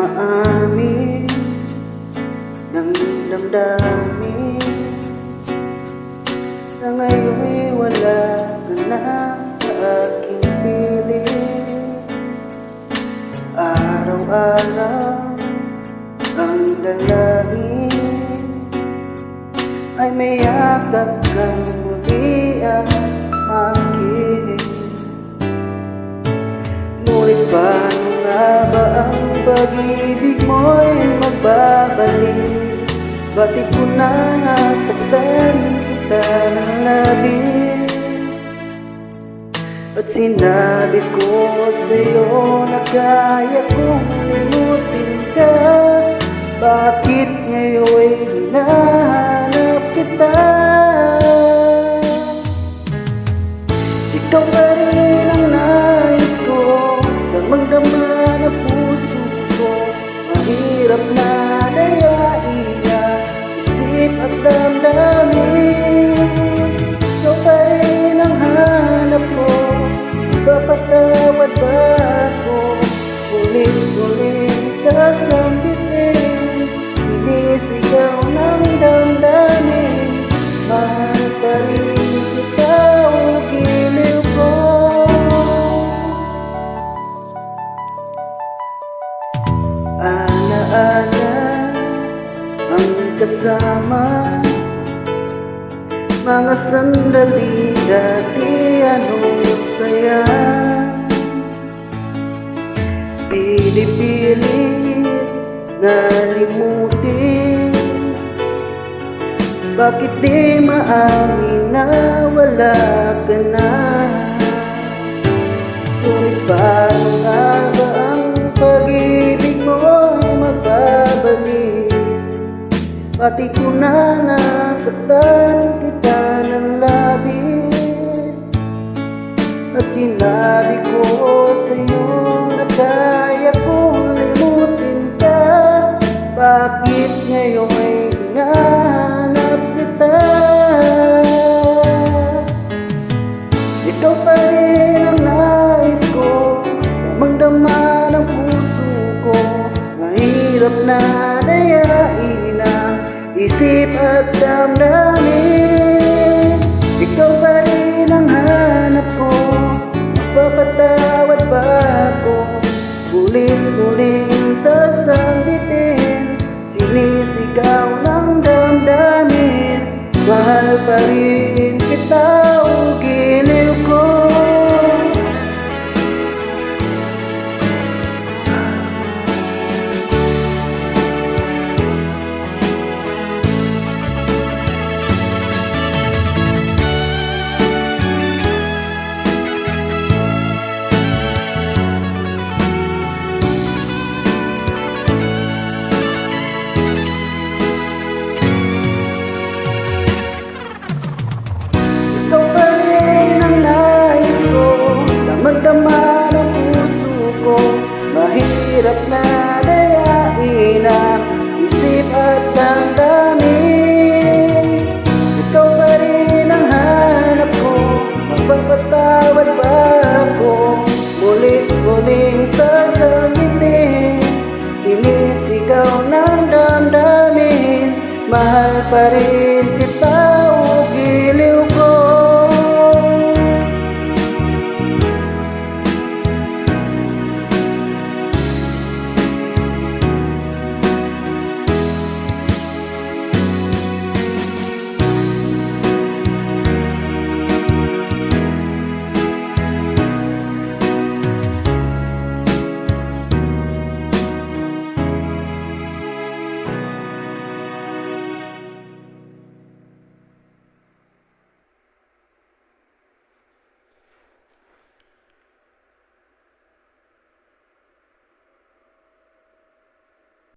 umaamin ng damdamin na ngayon'y wala ka na sa aking piling. Araw-araw ang dalangin ay may yakap kang muli at akin. Ngunit paano nga ba ang pag-ibig mo'y magbabalik? Bakit ko na nasaktan kita ng labis? At sinabi ko sa'yo na kaya kong limutin ka. Bakit ngayon'y hinahanap kita? Ikaw pa rin ang nais ko, damang-dama na puso ko. Mahirap na dayain ang isip at damdamin. Ikaw pa rin ang hanap ko, ipapatawad ba ako? Ulit-ulit sasambitin, sinisigaw ng damdamin. Mahal pa rin kita o giliw ko. Ana-ana ang kasama, mga sandali dati anong saya. Pili-pilit na limutin, bakit di maamin na wala ka na? Ngunit paano nga ba ang pag-ibig mo'y magbabalik? Pati ko na nasaktan kita ng labis. At sinabi ko sa'yo na kaya kong limutin ka. Bakit ngayon ay hinahanap kita? Ikaw pa rin ang nais ko, damang-dama ng puso ko. Mahirap na dayain ang isip at damdamin. Ikaw pa rin ang hanap ko, magpapatawad ba ako? Ulit-ulit sasambitin, sinisigaw ng damdamin. Mahal pa rin kita o giliw ko. Magdama ng puso ko, mahirap na dayain ang isip at damdamin. Ikaw pa rin ang hanap ko, magpapatawad ba ako? Mulit-muling sasabihin, sinisigaw ng damdamin. Mahal pa rin kita.